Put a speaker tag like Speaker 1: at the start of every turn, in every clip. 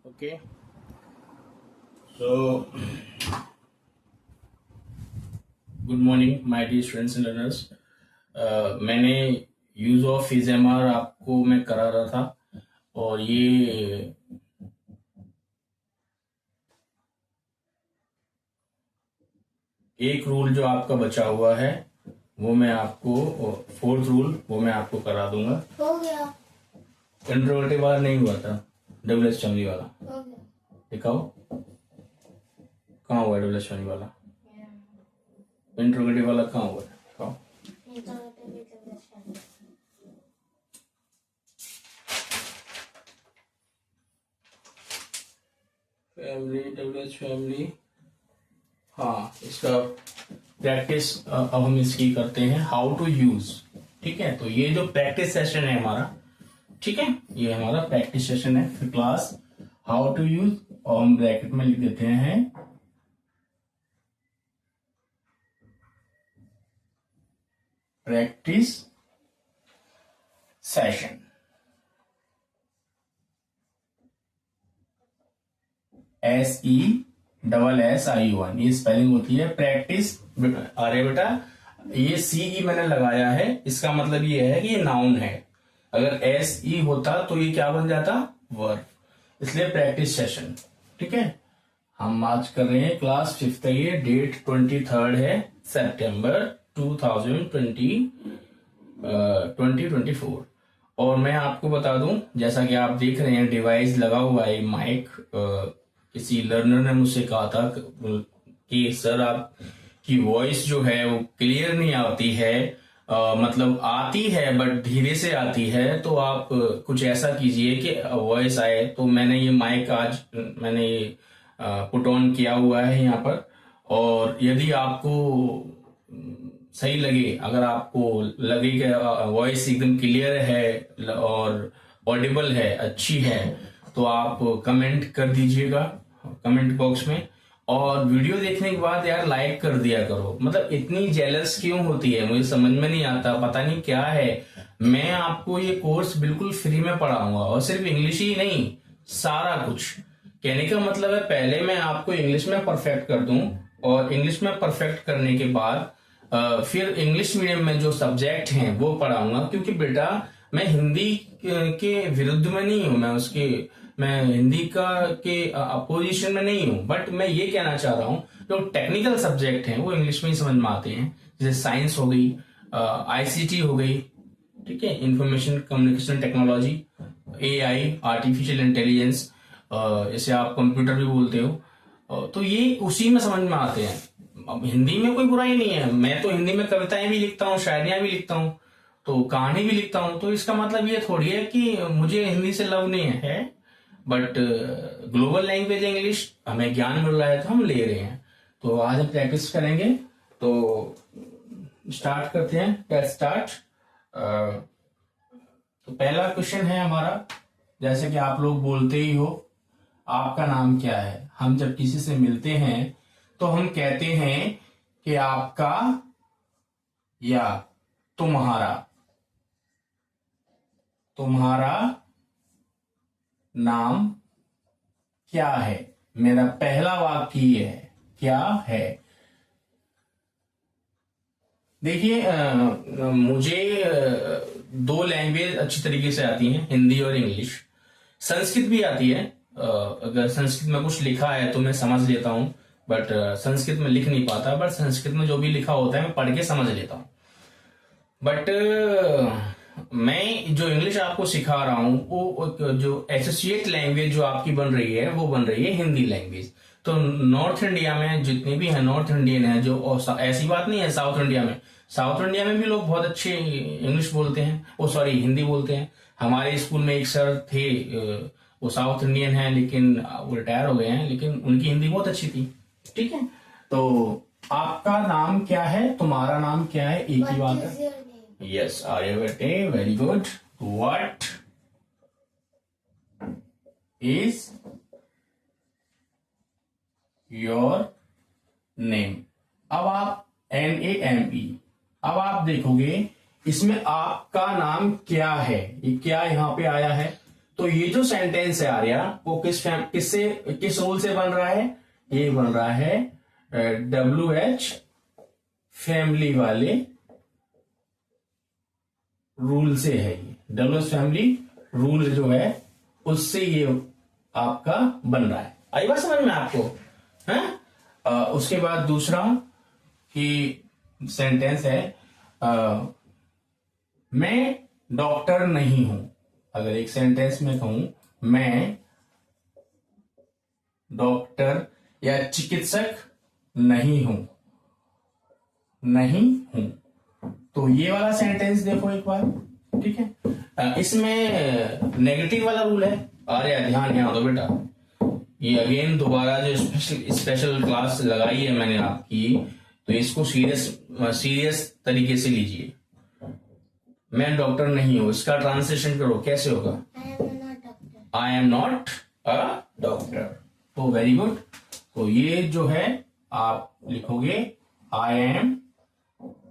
Speaker 1: Okay. So, good morning, my dear students and learners. मैंने use of इजेमआर आपको मैं करा रहा था और ये एक रूल जो आपका बचा हुआ है वो मैं आपको फोर्थ रूल वो मैं आपको करा दूंगा।
Speaker 2: हो गया।
Speaker 1: इंट्रोवर्टिव वाला नहीं हुआ था, डबल एस चमली वाला
Speaker 2: हो गया।
Speaker 1: दिखाओ कहाँ हुआ है डबल एस चमली वाला। इंट्रोवर्टिव वाला कहाँ हुआ है दिखाओ। फैमिली डबल एस फैमिली, हाँ इसका प्रैक्टिस अब हम इसकी करते हैं हाउ टू यूज। ठीक है, तो ये जो प्रैक्टिस सेशन है हमारा, ठीक है, ये हमारा प्रैक्टिस सेशन है फिर क्लास हाउ टू यूज, और हम ब्रैकेट में लिख देते हैं प्रैक्टिस सेशन। SESSION ये स्पेलिंग होती है प्रैक्टिस। अरे बेटा ये CE मैंने लगाया है, इसका मतलब ये है कि ये नाउन है। अगर SE होता तो ये क्या बन जाता, वर्ब, इसलिए प्रैक्टिस सेशन। ठीक है, हम आज कर रहे हैं क्लास 5th, ये डेट 23 है सितंबर 2024। और मैं आपको बता दूं, जैसा कि आप देख रहे हैं डिवाइस लगा हुआ है माइक। किसी लर्नर ने मुझसे कहा था कि सर आप की वॉइस जो है वो क्लियर नहीं आती है, मतलब आती है बट धीरे से आती है, तो आप कुछ ऐसा कीजिए कि वॉइस आए। तो मैंने ये माइक आज मैंने ये पुट ऑन किया हुआ है यहाँ पर, और यदि आपको सही लगे, अगर आपको लगे कि वॉइस एकदम क्लियर है और ऑडिबल है, अच्छी है, तो आप कमेंट कर दीजिएगा कमेंट बॉक्स में। और वीडियो देखने के बाद यार लाइक कर दिया करो। मतलब इतनी जेलस क्यों होती है मुझे समझ में नहीं आता, पता नहीं क्या है। मैं आपको ये कोर्स बिल्कुल फ्री में पढ़ाऊंगा, और सिर्फ इंग्लिश ही नहीं, सारा कुछ। कहने का मतलब है पहले मैं आपको इंग्लिश में परफेक्ट कर दूं, और इंग्लिश में परफेक्ट करने के बाद फिर इंग्लिश मीडियम में जो सब्जेक्ट हैं वो पढ़ाऊंगा। क्योंकि बेटा मैं हिंदी के विरुद्ध में नहीं हूं, मैं हिंदी के अपोजिशन में नहीं हूं, बट मैं ये कहना चाह रहा हूं जो टेक्निकल सब्जेक्ट हैं वो इंग्लिश में ही समझ में आते हैं। जैसे साइंस हो गई, ICT हो गई, ठीक है, information communication technology, AI artificial intelligence, जैसे आप कंप्यूटर भी बोलते हो, तो ये उसी में समझ में आते हैं। अब हिंदी में कोई बुराई नहीं है, मैं तो हिंदी में कविताएं भी लिखता हूँ, शायरियां भी लिखता हूँ, तो कहानी भी लिखता हूँ। तो इसका मतलब ये थोड़ी है कि मुझे हिंदी से लव नहीं है, बट ग्लोबल लैंग्वेज इंग्लिश हमें ज्ञान मिल रहा है तो हम ले रहे हैं। तो आज हम प्रैक्टिस करेंगे, तो स्टार्ट करते हैं। Let's start. तो पहला क्वेश्चन है हमारा, जैसे कि आप लोग बोलते ही हो, आपका नाम क्या है। हम जब किसी से मिलते हैं तो हम कहते हैं कि आपका या तुम्हारा नाम क्या है। मेरा पहला वाक्य ये है, क्या है। देखिए मुझे दो लैंग्वेज अच्छी तरीके से आती हैं, हिंदी और इंग्लिश। संस्कृत भी आती है, अगर संस्कृत में कुछ लिखा है तो मैं समझ लेता हूं, बट संस्कृत में लिख नहीं पाता, बट संस्कृत में जो भी लिखा होता है मैं पढ़ के समझ लेता हूं। बट मैं जो इंग्लिश आपको सिखा रहा हूं वो जो एसोसिएट लैंग्वेज जो आपकी बन रही है वो बन रही है हिंदी लैंग्वेज। तो नॉर्थ इंडिया में जितने भी हैं नॉर्थ इंडियन है, जो ऐसी बात नहीं है साउथ इंडिया में भी लोग बहुत अच्छे इंग्लिश बोलते हैं, वो सॉरी हिंदी बोलते हैं। हमारे स्कूल में एक सर थे, वो साउथ इंडियन है लेकिन वो रिटायर हो गए हैं, लेकिन उनकी हिंदी बहुत अच्छी थी। ठीक है, तो आपका नाम क्या है, तुम्हारा नाम क्या है, एक ही बात है। Yes Aryabhatta, very good. What is your name. अब आप NAME, अब आप देखोगे इसमें आपका नाम क्या है, ये क्या यहां पे आया है, तो ये जो सेंटेंस है आर्या वो किस रूल से बन रहा है? ये बन रहा है WH फैमिली वाले रूल से है। ये WH फैमिली रूल जो है उससे ये आपका बन रहा है। आई बात समझ में आपको? है उसके बाद दूसरा कि सेंटेंस है मैं डॉक्टर नहीं हूं। अगर एक सेंटेंस में कहूं मैं डॉक्टर या चिकित्सक नहीं हूं, नहीं हूं, तो ये वाला सेंटेंस देखो एक बार, ठीक है। इसमें नेगेटिव वाला रूल है। अरे ध्यान यहाँ दो बेटा, ये अगेन दोबारा जो स्पेशल क्लास लगाई है मैंने आपकी, तो इसको सीरियस तरीके से लीजिए। मैं डॉक्टर नहीं हूं, इसका ट्रांसलेशन करो, कैसे होगा? I am not a doctor. तो वेरी गुड। तो ये जो है आप लिखोगे I am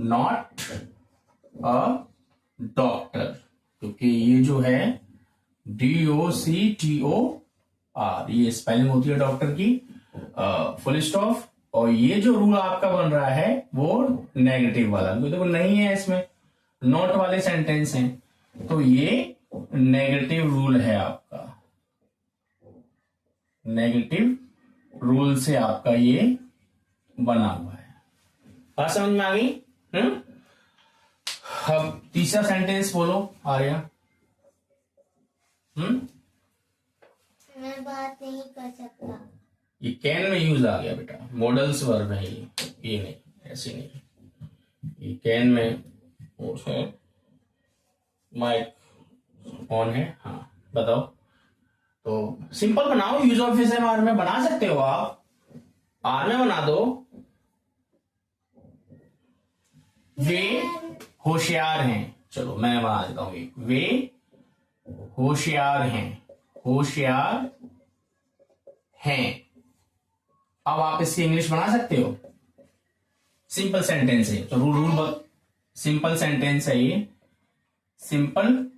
Speaker 1: not a doctor, क्योंकि ये जो है DOCTOR ये स्पेलिंग होती है डॉक्टर की, फुल स्टॉप। और ये जो रूल आपका बन रहा है वो नेगेटिव वाला, देखो नहीं है इसमें, नॉट वाले सेंटेंस हैं, तो ये नेगेटिव रूल है आपका। नेगेटिव रूल से आपका ये बना हुआ है। बात समझ में आ गई? अब तीसरा सेंटेंस बोलो आर्या।
Speaker 2: मैं बात नहीं कर सकता।
Speaker 1: ये कैन में यूज आ गया बेटा, मॉडल्स वर्ब है ये नहीं, ऐसे नहीं। ये कैन में है, माइक ऑन है। हाँ बताओ। तो सिंपल बनाओ, यूज ऑफ इज आर में बना सकते हो आप, आर में बना दो। वे होशियार हैं, चलो मैं बना देता हूं। वे होशियार हैं, होशियार हैं। अब आप इसकी इंग्लिश बना सकते हो। सिंपल सेंटेंस है, तो रूल सिंपल सेंटेंस है ये। सिंपल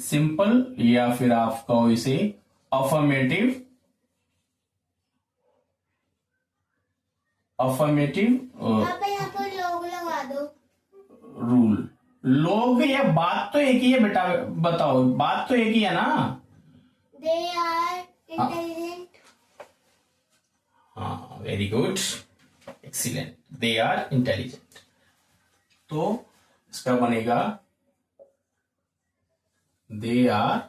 Speaker 1: सिंपल या फिर आप कहो इसे अफर्मेटिव, अफर्मेटिव
Speaker 2: यहाँ पर लोग लगा दो।
Speaker 1: रूल। लोग या बात तो एक ही है बेटा, बताओ बात तो एक ही है ना।
Speaker 2: They are intelligent.
Speaker 1: हाँ very good, excellent, they are intelligent. तो इसका बनेगा दे आर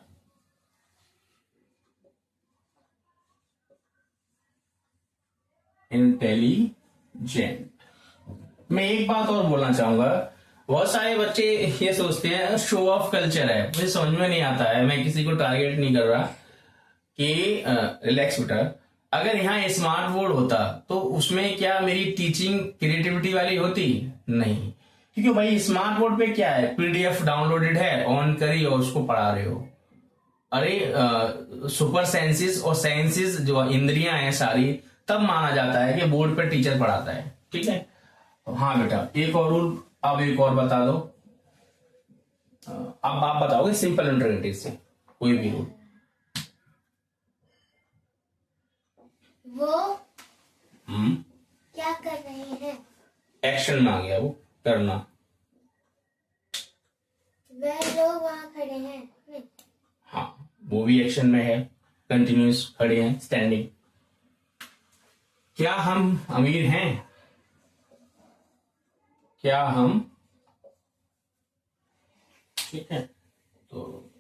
Speaker 1: इंटेलिजेंट। मैं एक बात और बोलना चाहूंगा, बहुत सारे बच्चे ये सोचते हैं शो ऑफ कल्चर है, मुझे समझ में नहीं आता है, मैं किसी को टारगेट नहीं कर रहा कि रिलैक्स बेटा। अगर यहाँ स्मार्ट बोर्ड होता तो उसमें क्या मेरी टीचिंग क्रिएटिविटी वाली होती? नहीं, क्योंकि भाई स्मार्ट बोर्ड पे क्या है, PDF डाउनलोडेड है, ऑन करी और उसको पढ़ा रहे हो। अरे सुपर सेंसेस और सेंसेस जो इंद्रियां हैं सारी, तब माना जाता है कि बोर्ड पे टीचर पढ़ाता है, ठीक है। तो हाँ बेटा, एक और रूल, अब एक और बता दो। अब आप बताओगे सिंपल इंटरोगेटिव से कोई भी रूल।
Speaker 2: वो क्या कर रहे हैं?
Speaker 1: एक्शन में आ गया वो करना।
Speaker 2: वह लोग वहां खड़े हैं। नहीं।
Speaker 1: हाँ वो भी एक्शन में है, कंटिन्यूस खड़े हैं, स्टैंडिंग। क्या हम अमीर हैं? क्या हम, ठीक है। तो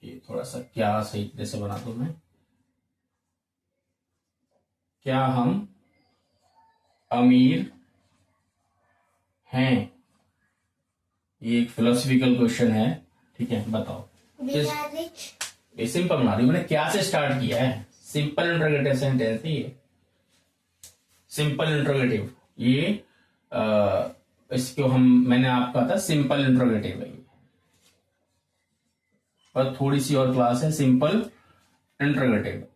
Speaker 1: ये थोड़ा सा क्या सही तरह से बना दूं मैं। क्या हम अमीर हैं? ये एक फिलोसफिकल क्वेश्चन है, ठीक है, बताओ। ये सिंपल बना रही हूं, मैंने क्या से स्टार्ट किया है, सिंपल इंटरोगेटिव सेंटेंस है ये। सिंपल इंटरोगेटिव ये इसको मैंने आपको कहा था सिंपल इंटरोगेटिव है ये, और थोड़ी सी और क्लास है सिंपल इंटरोगेटिव।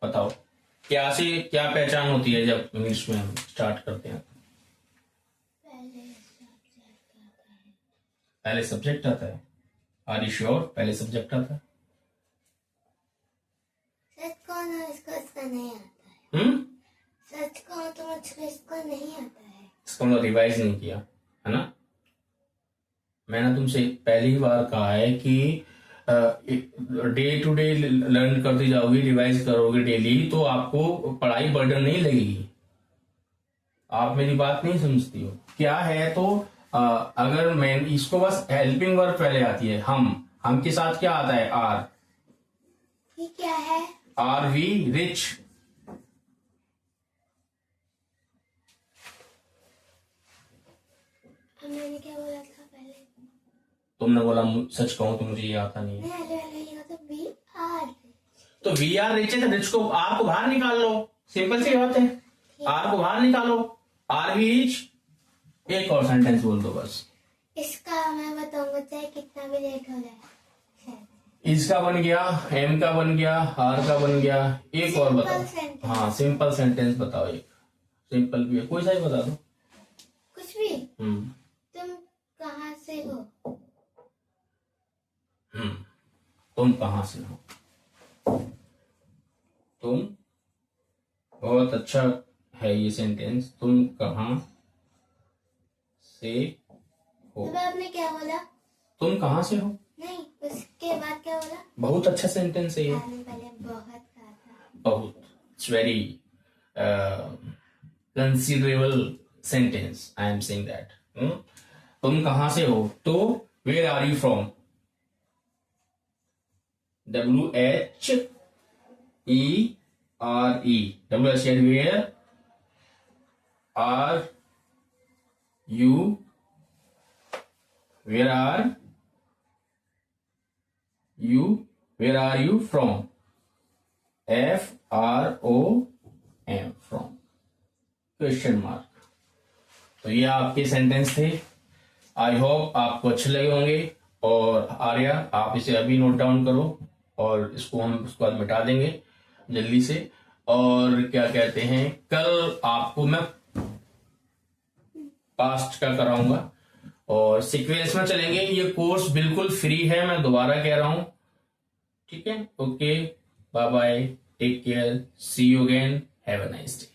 Speaker 1: बताओ क्या से क्या पहचान होती है जब इंग्लिश में हम स्टार्ट करते हैं? पहले सब्जेक्ट आता है। आर यू श्योर पहले सब्जेक्ट आता है?
Speaker 2: सच कौन है इसको इसका नहीं आता है। सच कौन तो मुझको इसको नहीं आता है।
Speaker 1: इसका मतलब रिवाइज नहीं किया है ना। मैंने तुमसे पहली बार कहा है कि डे टू डे लर्न करते जाओगे, रिवाइज करोगे डेली, तो आपको पढ़ाई बर्डन नहीं लगेगी। आप मेरी बात नहीं समझती हो क्या है। तो अगर मैं इसको बस हेल्पिंग वर्ब पहले आती है। हम के साथ क्या आता है? आर।
Speaker 2: ये क्या है?
Speaker 1: Are we rich?
Speaker 2: मैंने क्या बोला था पहले?
Speaker 1: तुमने बोला सच कहूं तो मुझे ये आता नहीं है।
Speaker 2: तो वी आर।
Speaker 1: तो वी आर रिच है तो रिच को आर को बाहर निकाल लो, सिंपल सी बात है। आर को बाहर निकालो, आर वी रिच। एक और सेंटेंस बोल दो बस।
Speaker 2: इसका मैं बताऊंगा चाहे कितना भी लेट हो जाए।
Speaker 1: इसका बन गया, एम का बन गया, आर का बन गया। एक और बताओ। हाँ सिंपल सेंटेंस बताओ। एक सिंपल भी है, कोई सा ही बता दो।
Speaker 2: कुछ भी। तुम कहाँ से हो?
Speaker 1: तुम कहाँ से हो? तुम, बहुत अच्छा है ये सेंटेंस। तुम कहाँ से हो?
Speaker 2: तो आपने क्या बोला?
Speaker 1: तुम कहाँ से हो?
Speaker 2: नहीं, उसके बाद क्या बोला?
Speaker 1: बहुत अच्छा सेंटेंस है ये।
Speaker 2: पहले बहुत कहा था।
Speaker 1: बहुत, it's very considerable sentence. I am saying that. तुम कहाँ से हो? तो where are you from? WHERE। WHERE, where are you? Where are you? Where are you from? FROM, from, question mark. तो ये आपके सेंटेंस थे। आई होप आपको अच्छे लगे होंगे। और आर्या, आप इसे अभी नोट डाउन करो और इसको हम उसके बाद मिटा देंगे जल्दी से। और क्या कहते हैं, कल आपको मैं पास्ट का कराऊंगा और सीक्वेंस में चलेंगे। ये कोर्स बिल्कुल फ्री है, मैं दोबारा कह रहा हूं। ठीक है, okay, bye bye, take care, see you again, have a nice day.